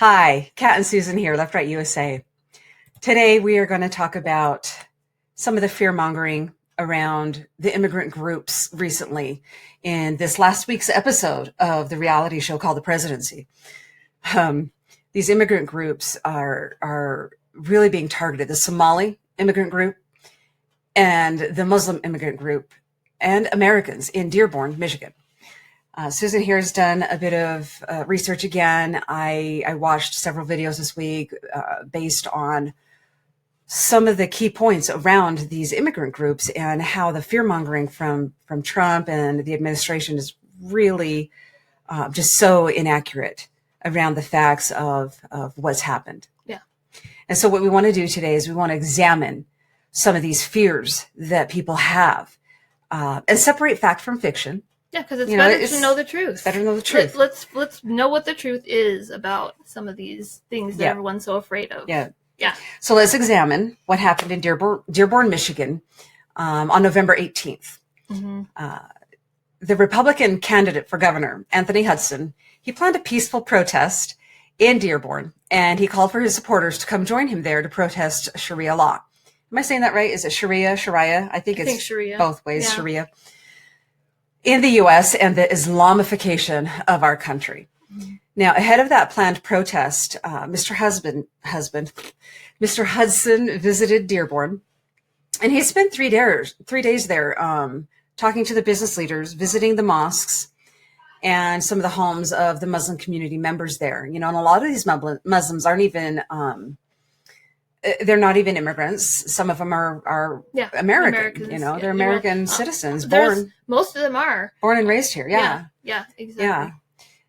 Hi, Kat and Susan here, Left Right USA. Today we are going to talk about some of the fear mongering around the immigrant groups recently in this last week's episode of the reality show called The Presidency. These immigrant groups are really being targeted. The Somali immigrant group and the Muslim immigrant group and Americans in Dearborn, Michigan. Susan here has done a bit of research again. I watched several videos this week based on some of the key points around these immigrant groups and how the fear mongering from Trump and the administration is really just so inaccurate around the facts of what's happened. Yeah. And so what we want to do today is we want to examine some of these fears that people have and separate fact from fiction. Yeah, because it's better to know the truth. It's better to know the truth. Let's know what the truth is about some of these things that everyone's so afraid of. Yeah. Yeah. So let's examine what happened in Dearborn, Michigan on November 18th. Mm-hmm. The Republican candidate for governor, Anthony Hudson, he planned a peaceful protest in Dearborn, and he called for his supporters to come join him there to protest Sharia law. Am I saying that right? Is it Sharia? I think it's Sharia. Both ways, Yeah. Sharia. In the U.S. and the Islamification of our country. Mm-hmm. Now, ahead of that planned protest, Mr. Hudson visited Dearborn, and he spent 3 days there talking to the business leaders, visiting the mosques, and some of the homes of the Muslim community members there. You know, and a lot of these Muslims aren't even they're not even immigrants. Some of them are American. Americans, you know, they're American citizens, most of them are born and raised here. Yeah, exactly. Yeah.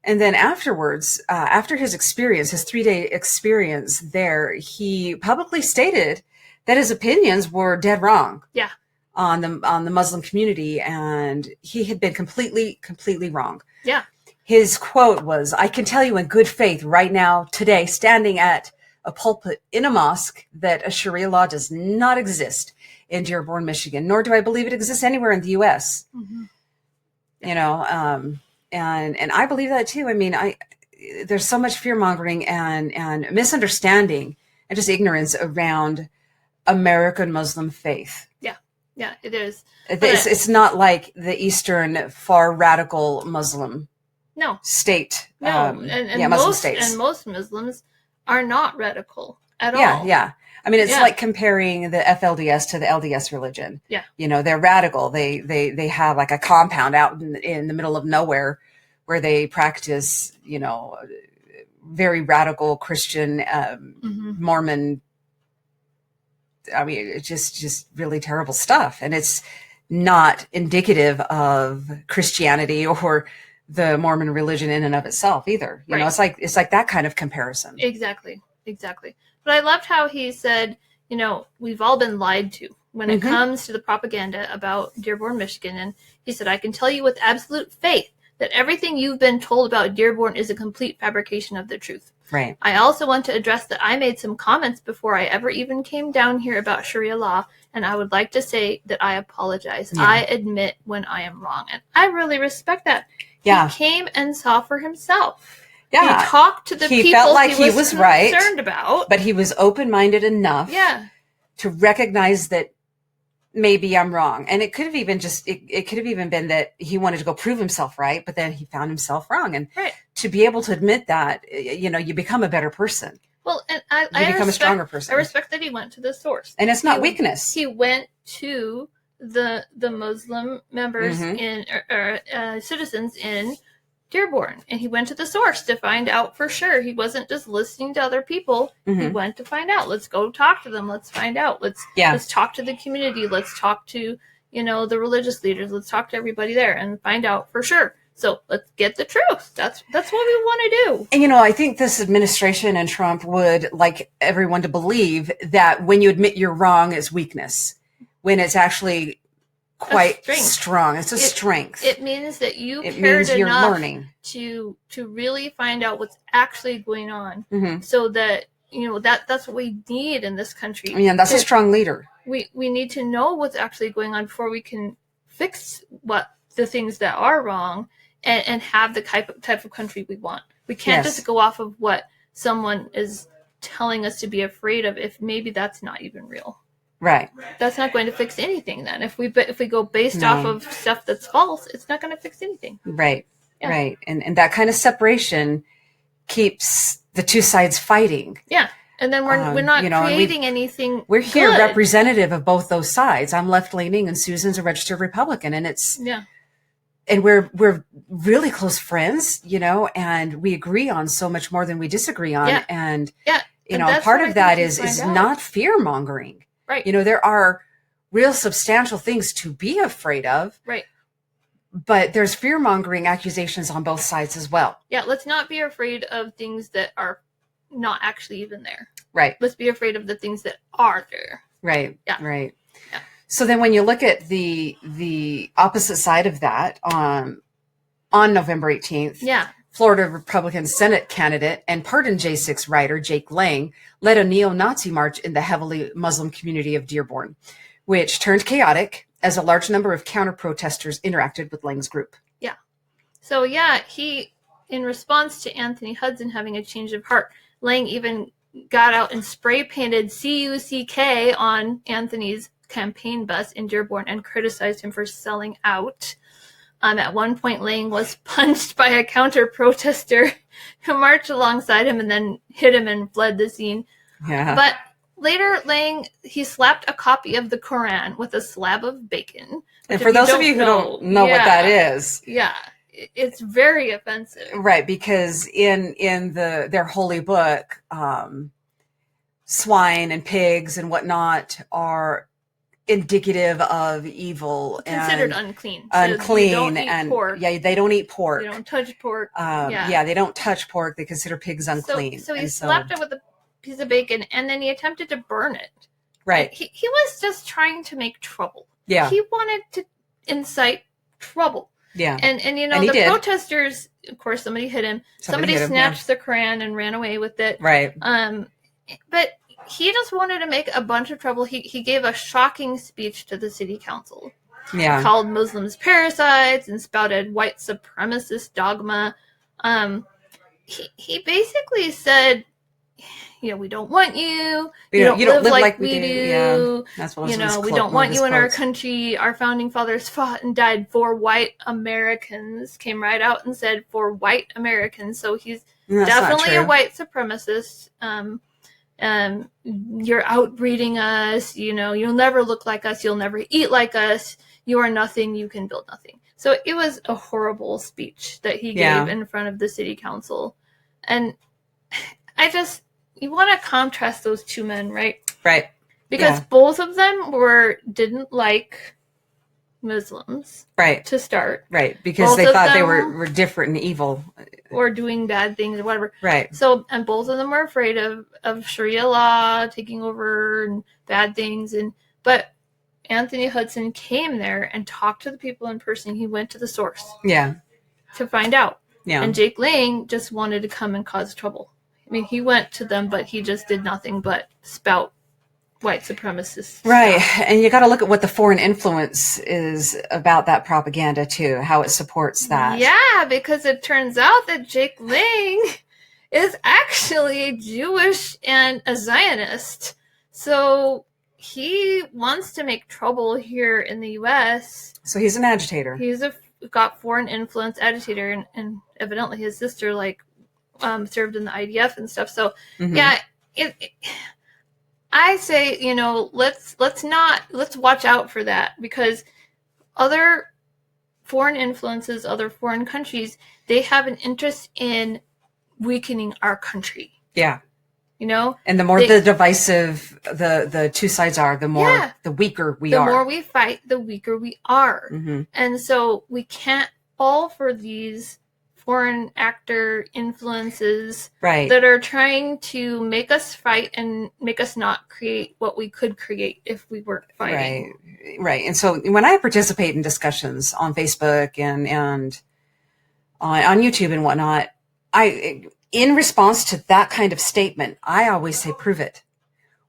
And then afterwards, after his 3-day experience there, he publicly stated that his opinions were dead wrong. Yeah. On the Muslim community, and he had been completely wrong. Yeah. His quote was, "I can tell you in good faith right now, today, standing at a pulpit in a mosque, that a Sharia law does not exist in Dearborn, Michigan, nor do I believe it exists anywhere in the U.S." Mm-hmm. You know, and I believe that too. I mean, there's so much fear mongering and misunderstanding and just ignorance around American Muslim faith. Yeah, it is. It's not like the Eastern far radical Muslim state. Muslim states. And most Muslims are not radical at all. Yeah. I mean, it's like comparing the FLDS to the LDS religion. Yeah. You know, they're radical. They have like a compound out in the middle of nowhere where they practice, you know, very radical Christian, Mormon. I mean, it's just really terrible stuff. And it's not indicative of Christianity or the Mormon religion in and of itself either. You know, it's like that kind of comparison. Exactly. But I loved how he said, you know, we've all been lied to when it comes to the propaganda about Dearborn, Michigan. And he said, I can tell you with absolute faith that everything you've been told about Dearborn is a complete fabrication of the truth. Right. I also want to address that I made some comments before I ever even came down here about Sharia law, and I would like to say that I apologize. Yeah. I admit when I am wrong, and I really respect that. Yeah. He came and saw for himself. Yeah. He talked to the people felt like he was concerned about. But he was open-minded enough to recognize that maybe I'm wrong. And it could have even it could have even been that he wanted to go prove himself right, but then he found himself wrong. And to be able to admit that, you know, you become a better person. Well, and I become a stronger person. I respect that he went to the source. And it's not weakness. He went to the Muslim members or citizens in Dearborn, and he went to the source to find out for sure. He wasn't just listening to other people. He went to find out. Let's go talk to them. Let's find out. Let's talk to the community. Let's talk to, you know, the religious leaders. Let's talk to everybody there and find out for sure. So let's get the truth. That's what we want to do. And, you know, I think this administration and Trump would like everyone to believe that when you admit you're wrong is weakness, when it's actually quite strong. It's a strength. It means that you it cared means you're enough learning to really find out what's actually going on, so that, you know, that's what we need in this country. Yeah, that's a strong leader. We need to know what's actually going on before we can fix what the things that are wrong and have the type of country we want. We can't just go off of what someone is telling us to be afraid of if maybe that's not even real. Right. That's not going to fix anything then. If we go based off of stuff that's false, it's not going to fix anything. Right. Yeah. Right. And that kind of separation keeps the two sides fighting. Yeah. And then we're not creating anything. We're here representative of both those sides. I'm left leaning and Susan's a registered Republican, and it's and we're really close friends, and we agree on so much more than we disagree on. Yeah. And and part of that is not fear mongering. Right. There are real substantial things to be afraid of. Right. But there's fear mongering accusations on both sides as well. Yeah. Let's not be afraid of things that are not actually even there. Right. Let's be afraid of the things that are there. Right. Yeah. Right. Yeah. So then when you look at the opposite side of that, on November 18th, Florida Republican Senate candidate and pardoned J6 writer Jake Lang led a neo-Nazi march in the heavily Muslim community of Dearborn, which turned chaotic as a large number of counter-protesters interacted with Lang's group. Yeah. So he, in response to Anthony Hudson having a change of heart, Lang even got out and spray painted CUCK on Anthony's campaign bus in Dearborn and criticized him for selling out. At one point, Lang was punched by a counter-protester who marched alongside him and then hit him and fled the scene. Yeah. But later, Lang, he slapped a copy of the Quran with a slab of bacon. And for those of you who don't know what that is. Yeah. It's very offensive. Right, because in their holy book, swine and pigs and whatnot are indicative of evil, considered and unclean. Unclean, so don't eat and pork. they don't eat pork. They don't touch pork. They don't touch pork. They consider pigs unclean. So he slapped it with a piece of bacon, and then he attempted to burn it. Right. He was just trying to make trouble. Yeah. He wanted to incite trouble. Yeah. And the protesters, of course, somebody hit him. Somebody snatched the Quran and ran away with it. Right. But he just wanted to make a bunch of trouble. He gave a shocking speech to the city council. Yeah. He called Muslims parasites and spouted white supremacist dogma. He basically said, we don't want you. You don't live like we do. Yeah. That's what we don't want you in our country. Our founding fathers fought and died for white Americans. Came right out and said for white Americans. So he's definitely a white supremacist. You're outbreeding us. You'll never look like us. You'll never eat like us. You are nothing. You can build nothing. So it was a horrible speech that he gave in front of the city council. And you want to contrast those two men, right? Right. Because both of them didn't like Muslims. Right. To start. Right. Because both they thought they were different and evil. Or doing bad things or whatever. Right. So, and both of them were afraid of Sharia law taking over and bad things. But Anthony Hudson came there and talked to the people in person. He went to the source. Yeah. To find out. Yeah. And Jake Lang just wanted to come and cause trouble. I mean, he went to them, but he just did nothing but spout white supremacists. Right. And you got to look at what the foreign influence is about that propaganda, too, how it supports that. Yeah, because it turns out that Jake Lang is actually Jewish and a Zionist. So he wants to make trouble here in the U.S. So he's an agitator. He's got foreign influence agitator, and evidently his sister, served in the IDF and stuff. So, I say, let's watch out for that, because other foreign influences, other foreign countries, they have an interest in weakening our country. Yeah. And the more the divisive the two sides are, the more the weaker we are. The more we fight, the weaker we are. Mm-hmm. And so we can't fall for these foreign actor influences that are trying to make us fight and make us not create what we could create if we weren't fighting. Right. And so when I participate in discussions on Facebook and on YouTube and whatnot, in response to that kind of statement, I always say, prove it.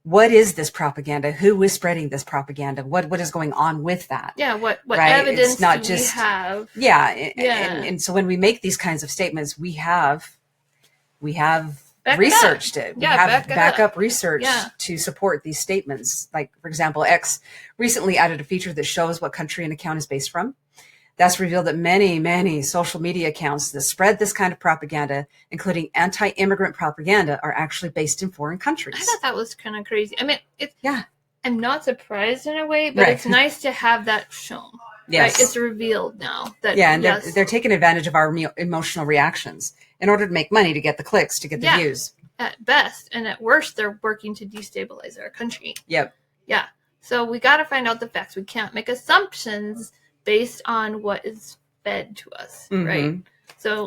What is this propaganda? Who is spreading this propaganda? What is going on with that? Yeah, what evidence it's not do we have? Yeah. And so when we make these kinds of statements, we have researched it. We have backup research Yeah. to support these statements. Like, for example, X recently added a feature that shows what country an account is based from. That's revealed that many, many social media accounts that spread this kind of propaganda, including anti-immigrant propaganda, are actually based in foreign countries. I thought that was kind of crazy. I mean, yeah. I'm not surprised in a way, but it's nice to have that shown. Yes. Right? It's revealed now. That, and they're taking advantage of our emotional reactions in order to make money, to get the clicks, to get the views. At best. And at worst, they're working to destabilize our country. Yep. Yeah. So we got to find out the facts. We can't make assumptions based on what is fed to us, right? So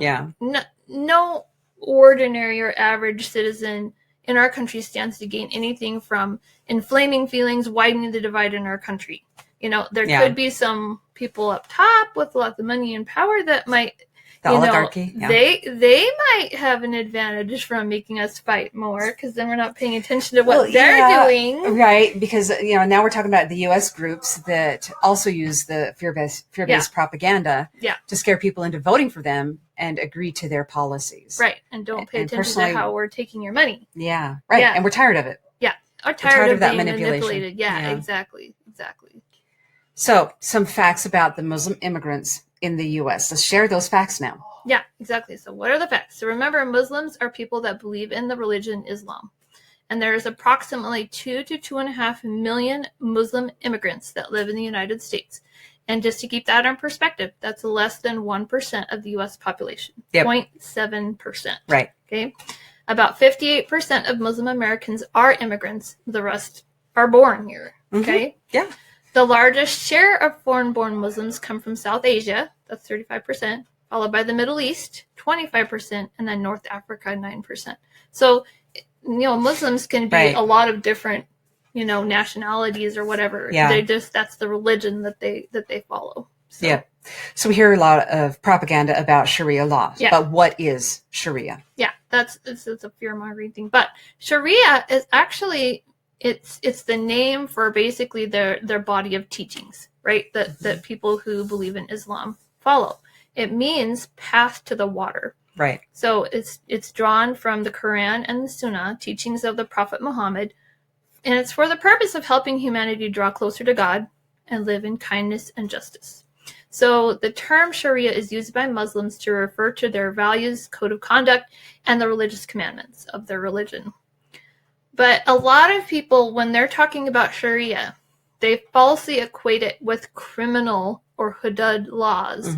no ordinary or average citizen in our country stands to gain anything from inflaming feelings, widening the divide in our country. You know, there could be some people up top with lots of money and power that might, the oligarchy, they might have an advantage from making us fight more, because then we're not paying attention to what they're doing. Right, because, now we're talking about the U.S. groups that also use the fear-based propaganda to scare people into voting for them and agree to their policies. Right, and don't pay attention to how we're taking your money. Yeah, right, and we're tired of it. Yeah, we're tired of that being manipulation. manipulated. Yeah, exactly. So, some facts about the Muslim immigrants in the U.S. Let's share those facts now. Yeah, exactly. So what are the facts? So remember, Muslims are people that believe in the religion Islam. And there's approximately 2 to 2.5 million Muslim immigrants that live in the United States. And just to keep that in perspective, that's less than 1% of the U.S. population. 0.7%. Right. Okay. About 58% of Muslim Americans are immigrants. The rest are born here. Okay. Yeah. The largest share of foreign-born Muslims come from South Asia, that's 35%, followed by the Middle East, 25%, and then North Africa, 9%. So, Muslims can be a lot of different, nationalities or whatever. Yeah. That's the religion that they follow. So. Yeah. So we hear a lot of propaganda about Sharia law. Yeah. But what is Sharia? Yeah, it's a fear-mongering thing. But Sharia is actually... It's the name for basically their body of teachings, right? That people who believe in Islam follow. It means path to the water. Right. So it's drawn from the Quran and the Sunnah, teachings of the Prophet Muhammad, and it's for the purpose of helping humanity draw closer to God and live in kindness and justice. So the term Sharia is used by Muslims to refer to their values, code of conduct, and the religious commandments of their religion. But a lot of people, when they're talking about Sharia, they falsely equate it with criminal or hudud laws,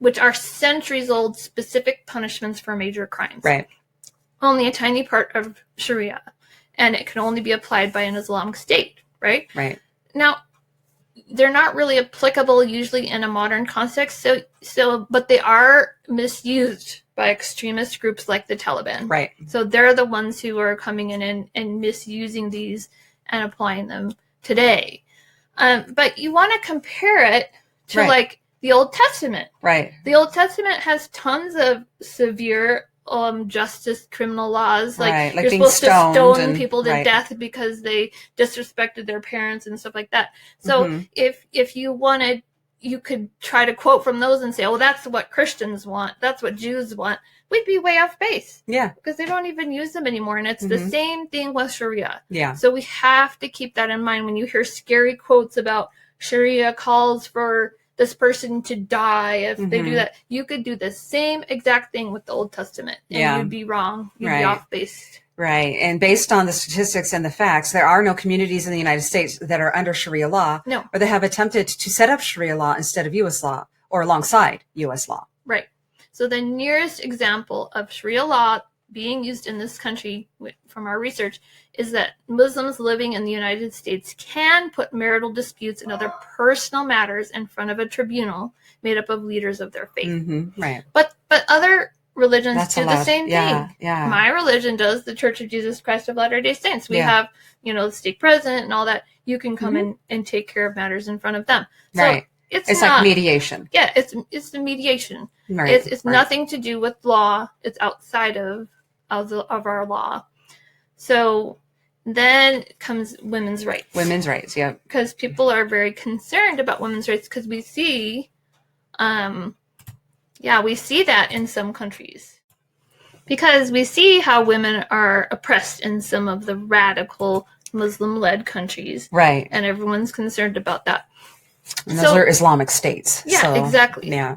which are centuries-old specific punishments for major crimes. Right. Only a tiny part of Sharia, and it can only be applied by an Islamic state, right? Right. Now, they're not really applicable usually in a modern context, but they are misused by extremist groups like the Taliban. Right. So they're the ones who are coming in and misusing these and applying them today. But you want to compare it to like the Old Testament. Right. The Old Testament has tons of severe justice criminal laws. Like you're supposed to stone people to death because they disrespected their parents and stuff like that. So if you wanted, you could try to quote from those and say, oh, that's what Christians want. That's what Jews want. We'd be way off base. Yeah. Because they don't even use them anymore. And it's the same thing with Sharia. Yeah. So we have to keep that in mind when you hear scary quotes about Sharia calls for this person to die if they do that. You could do the same exact thing with the Old Testament. And you'd be wrong. You'd be off base. Right. And based on the statistics and the facts, there are no communities in the United States that are under Sharia law. No. Or that have attempted to set up Sharia law instead of U.S. law or alongside U.S. law. Right. So the nearest example of Sharia law being used in this country from our research is that Muslims living in the United States can put marital disputes and other personal matters in front of a tribunal made up of leaders of their faith. Right. But other religions do the same thing. Yeah. My religion does, the Church of Jesus Christ of Latter-day Saints. We have, the stake president and all that. You can come in and take care of matters in front of them. So right. It's like mediation. Yeah, it's the mediation. Right. It's nothing to do with law. It's outside of our law. So then comes women's rights. Women's rights, yeah. Because people are very concerned about women's rights because we see, we see that in some countries. Because we see how women are oppressed in some of the radical Muslim-led countries. Right. And everyone's concerned about that. And those are Islamic states. Yeah, so, exactly. Yeah.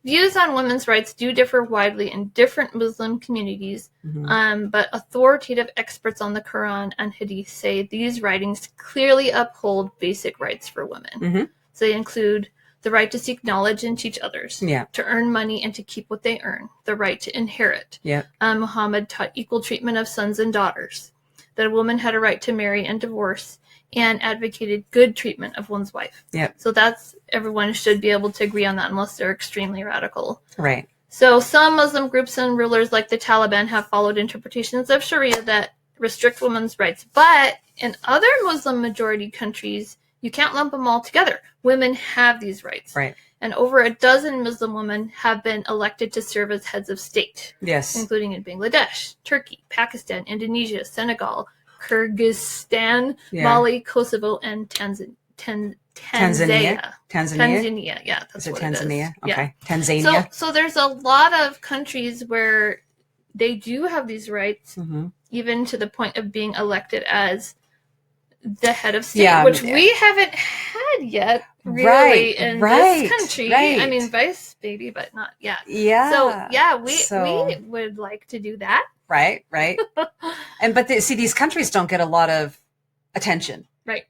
Views on women's rights do differ widely in different Muslim communities, but authoritative experts on the Quran and Hadith say these writings clearly uphold basic rights for women. So they include the right to seek knowledge and teach others, to earn money and to keep what they earn, the right to inherit. Muhammad taught equal treatment of sons and daughters, that a woman had a right to marry and divorce, and advocated good treatment of one's wife. So that's, everyone should be able to agree on that unless they're extremely radical. Right. So some Muslim groups and rulers like the Taliban have followed interpretations of Sharia that restrict women's rights. But in other Muslim majority countries, you can't lump them all together. Women have these rights. Right. And over a dozen Muslim women have been elected to serve as heads of state. Yes. Including in Bangladesh, Turkey, Pakistan, Indonesia, Senegal, Kyrgyzstan, Mali, Kosovo, and Tanzania. Tanzania, yeah, that's what Tanzania? It is. Okay, yeah. Tanzania. So there's a lot of countries where they do have these rights, even to the point of being elected as the head of state, which we haven't had yet, really, in this country. Right. I mean, vice baby, but not yet. Yeah. So yeah, we would like to do that. Right. But see, these countries don't get a lot of attention. Right.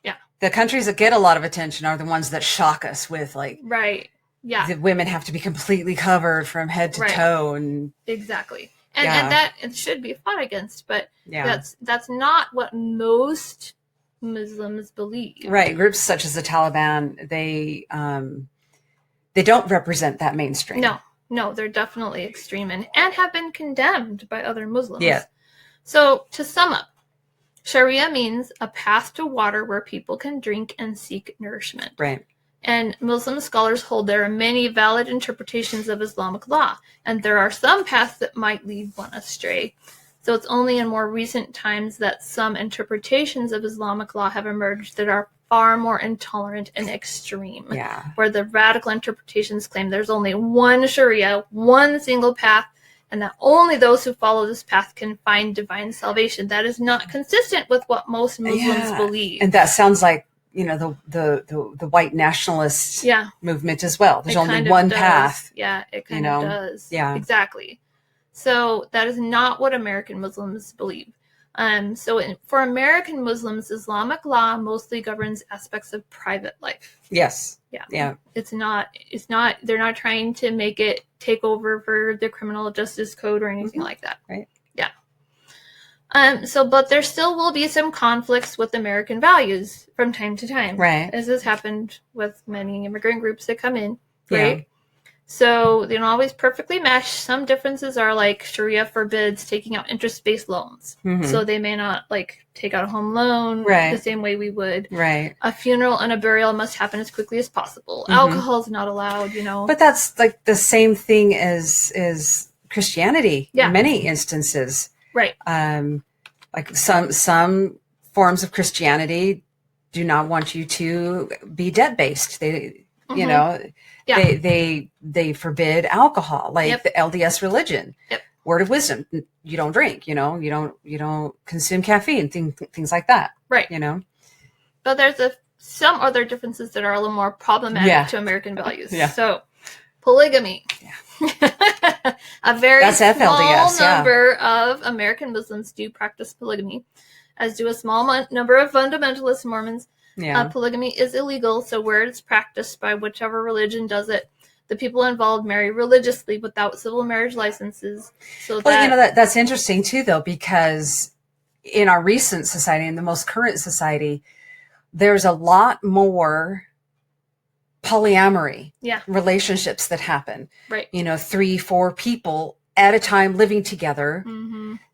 Yeah. The countries that get a lot of attention are the ones that shock us with, like, right. Yeah. The women have to be completely covered from head to toe, and exactly. And that it should be fought against, but that's not what most Muslims believe. Right. Groups such as the Taliban, they don't represent that mainstream. No, they're definitely extreme and have been condemned by other Muslims. Yeah. So to sum up, Sharia means a path to water where people can drink and seek nourishment. Right. And Muslim scholars hold there are many valid interpretations of Islamic law, and there are some paths that might lead one astray. So it's only in more recent times that some interpretations of Islamic law have emerged that are far more intolerant and extreme. Yeah. Where the radical interpretations claim there's only one Sharia, one single path, and that only those who follow this path can find divine salvation. That is not consistent with what most Muslims believe. And that sounds like, the white nationalist movement as well. There's only one path. Yeah, it kind of does. Yeah. Exactly. So that is not what American Muslims believe. For American Muslims, Islamic law mostly governs aspects of private life. Yes. Yeah. It's not, they're not trying to make it take over for the criminal justice code or anything like that. Right. Yeah. But there still will be some conflicts with American values from time to time. Right. As has happened with many immigrant groups that come in. Right. Yeah. So they don't always perfectly mesh. Some differences are like Sharia forbids taking out interest-based loans. So they may not take out a home loan the same way we would. Right. A funeral and a burial must happen as quickly as possible. Alcohol is not allowed, But that's like the same thing as Christianity in many instances. Right. Like some forms of Christianity do not want you to be debt-based. They, they forbid alcohol, like the LDS religion. Word of wisdom, you don't drink, you don't consume caffeine, things like that. Right. But there's some other differences that are a little more problematic to American values. So polygamy. A very small number of American Muslims do practice polygamy, as do a small number of fundamentalist Mormons. Polygamy is illegal, so where it's practiced by whichever religion does it, the people involved marry religiously without civil marriage licenses. So that's interesting too, though, because in our recent society, in the most current society, there's a lot more polyamory relationships that happen. Right. 3-4 people at a time living together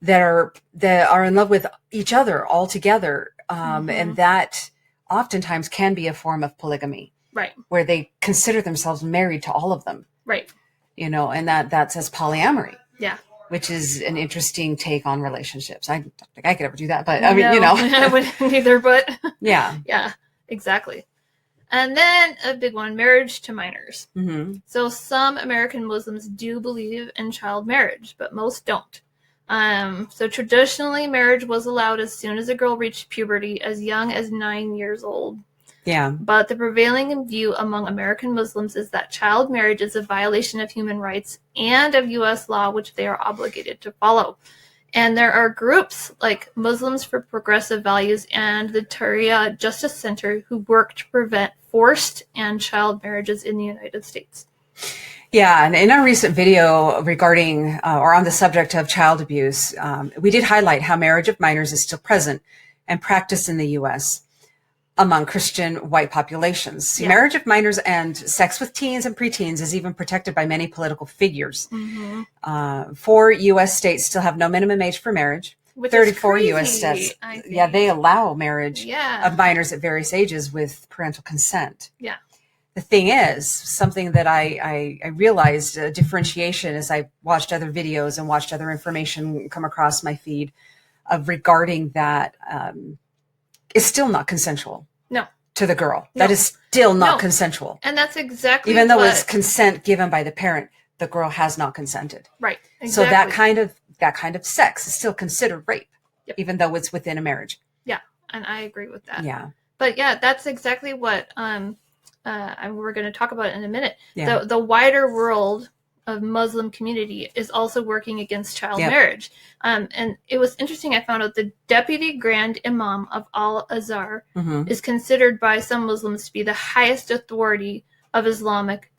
that are in love with each other all together, and that oftentimes can be a form of polygamy, right? Where they consider themselves married to all of them, right? And that's as polyamory, which is an interesting take on relationships. I don't think I could ever do that, but I mean, I wouldn't either, but yeah, exactly. And then a big one, marriage to minors. Mm-hmm. So some American Muslims do believe in child marriage, but most don't. So traditionally, marriage was allowed as soon as a girl reached puberty, as young as 9 years old. Yeah. But the prevailing view among American Muslims is that child marriage is a violation of human rights and of U.S. law, which they are obligated to follow. And there are groups like Muslims for Progressive Values and the Sharia Justice Center who work to prevent forced and child marriages in the United States. Yeah, and in our recent video regarding or on the subject of child abuse, we did highlight how marriage of minors is still present and practiced in the U.S. among Christian white populations. Yeah. Marriage of minors and sex with teens and preteens is even protected by many political figures. Mm-hmm. 4 U.S. states still have no minimum age for marriage. Which 34 is U.S. crazy, states, they allow marriage Yeah. of minors at various ages with parental consent. Yeah. The thing is, something that I realized a differentiation as I watched other videos and watched other information come across my feed of regarding that is still not consensual. No. To the girl. No. That is still not No. consensual. And that's exactly even though it's consent given by the parent, the girl has not consented. Right. Exactly. So that kind of sex is still considered rape, Yep. even though it's within a marriage. Yeah, and I agree with that. Yeah. But yeah, that's exactly what we're going to talk about in a minute. Yeah. The wider world of Muslim community is also working against child Yep. marriage. And it was interesting. I found out the deputy grand imam of Al-Azhar Mm-hmm. is considered by some Muslims to be the highest authority of Islamic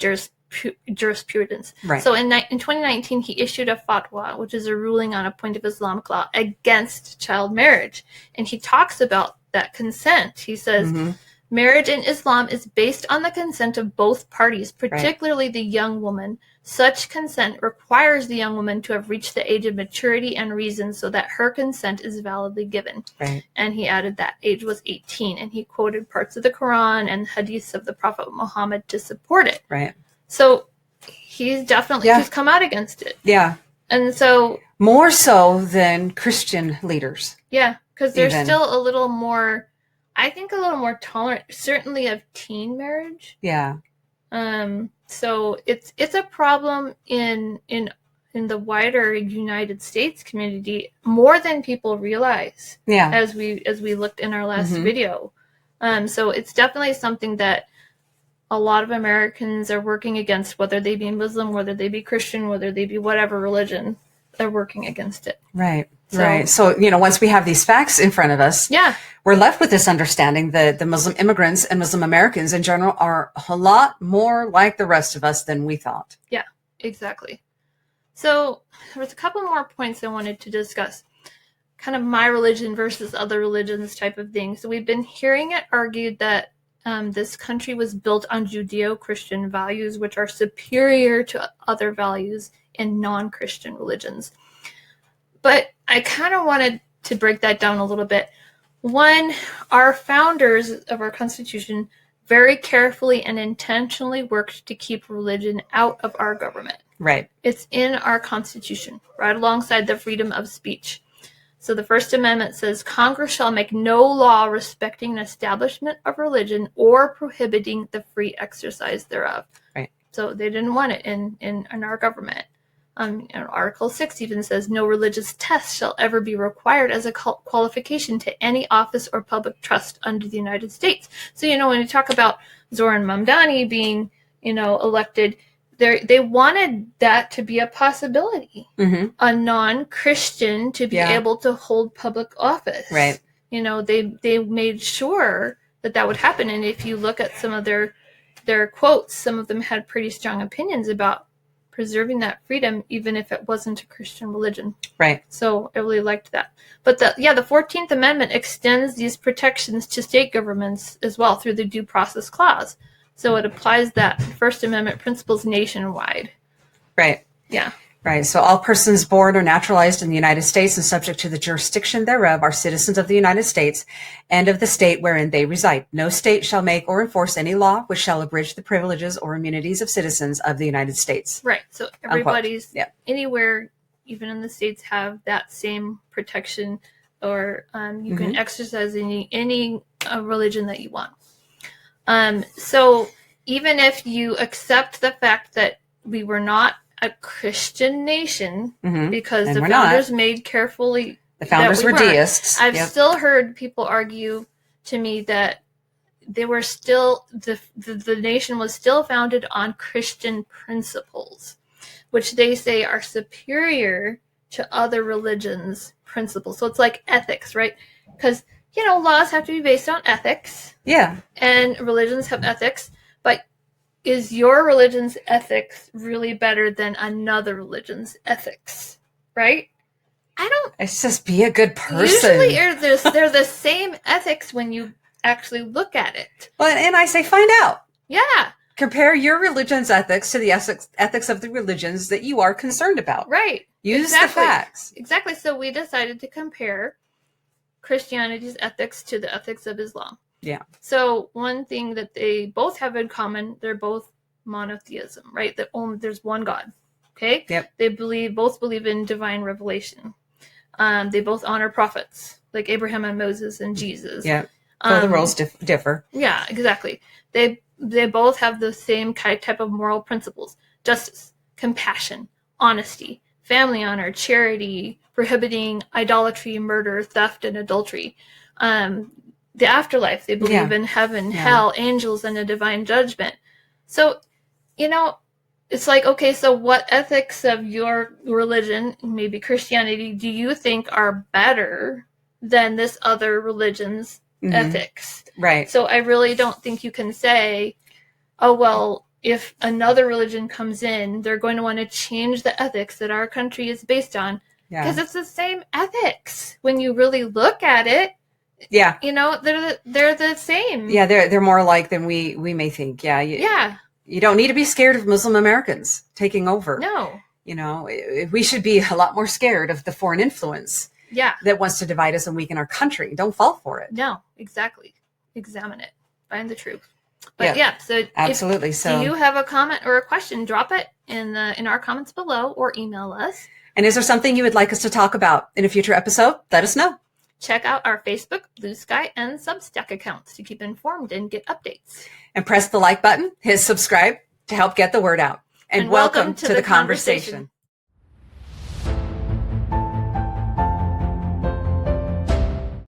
jurisprudence. Right. So in 2019, he issued a fatwa, which is a ruling on a point of Islamic law against child marriage. And he talks about that consent. He says, Mm-hmm. marriage in Islam is based on the consent of both parties, particularly the young woman. Such consent requires the young woman to have reached the age of maturity and reason so that her consent is validly given. Right. And he added that age was 18, and he quoted parts of the Quran and hadiths of the Prophet Muhammad to support it. Right. So he's definitely he's come out against it. Yeah. And so more so than Christian leaders. Yeah, because they're Even. still a little more, I think, a little more tolerant, certainly of teen marriage. Yeah. So it's a problem in the wider United States community more than people realize. Yeah. As we looked in our last Mm-hmm. video. So it's definitely something that a lot of Americans are working against, whether they be Muslim, whether they be Christian, whether they be whatever religion, they're working against it. Right. Right. So, once we have these facts in front of us, Yeah. we're left with this understanding that the Muslim immigrants and Muslim Americans in general are a lot more like the rest of us than we thought. Yeah, exactly. So there was a couple more points I wanted to discuss. Kind of my religion versus other religions type of thing. So we've been hearing it argued that this country was built on Judeo-Christian values, which are superior to other values in non-Christian religions. But I kind of wanted to break that down a little bit. One, our founders of our Constitution very carefully and intentionally worked to keep religion out of our government. Right. It's in our Constitution, right alongside the freedom of speech. So the First Amendment says, Congress shall make no law respecting an establishment of religion or prohibiting the free exercise thereof. Right. So they didn't want it in our government. Article 6 even says, no religious test shall ever be required as a qualification to any office or public trust under the United States. So, when you talk about Zoran Mamdani being, elected, they wanted that to be a possibility. Mm-hmm. A non-Christian to be able to hold public office. Right. They made sure that would happen. And if you look at some of their quotes, some of them had pretty strong opinions about preserving that freedom, even if it wasn't a Christian religion. Right. So I really liked that. But the 14th Amendment extends these protections to state governments as well through the Due Process Clause. So it applies that First Amendment principles nationwide. Right. Yeah. Right. So all persons born or naturalized in the United States and subject to the jurisdiction thereof are citizens of the United States and of the state wherein they reside. No state shall make or enforce any law which shall abridge the privileges or immunities of citizens of the United States. Right. So everybody's anywhere, even in the States, have that same protection, or you can exercise any religion that you want. So even if you accept the fact that we were not a Christian nation, because And the we're founders not. made carefully The founders that we were weren't. deists. I've Yep. still heard people argue to me that they were still the nation was still founded on Christian principles, which they say are superior to other religions' principles. So it's like ethics, right? Because laws have to be based on ethics. Yeah. And religions have ethics, but is your religion's ethics really better than another religion's ethics? Right? I don't. It's just be a good person. Usually, they're the same ethics when you actually look at it. Well, and I say find out. Yeah. Compare your religion's ethics to the ethics of the religions that you are concerned about. Right. Use the facts. Exactly. So we decided to compare Christianity's ethics to the ethics of Islam. Yeah. So one thing that they both have in common, they're both monotheism, right? That there's one God. Okay? Yep. They both believe in divine revelation. They both honor prophets, like Abraham and Moses and Jesus. Yeah. So the roles differ. Yeah, exactly. They both have the same type of moral principles: justice, compassion, honesty, family honor, charity, prohibiting idolatry, murder, theft, and adultery. The afterlife, they believe in heaven, hell, angels, and a divine judgment. So, it's like, okay, so what ethics of your religion, maybe Christianity, do you think are better than this other religion's ethics? Right. So I really don't think you can say, oh, well, if another religion comes in, they're going to want to change the ethics that our country is based on. Because it's the same ethics. When you really look at it, they're the same. Yeah, they're more alike than we may think. Yeah. You don't need to be scared of Muslim Americans taking over. No. We should be a lot more scared of the foreign influence. Yeah. That wants to divide us and weaken our country. Don't fall for it. No, exactly. Examine it. Find the truth. But so absolutely. Do you have a comment or a question? Drop it in our comments below or email us. And is there something you would like us to talk about in a future episode? Let us know. Check out our Facebook, Blue Sky, and Substack accounts to keep informed and get updates. And press the like button, hit subscribe to help get the word out. And welcome to the conversation.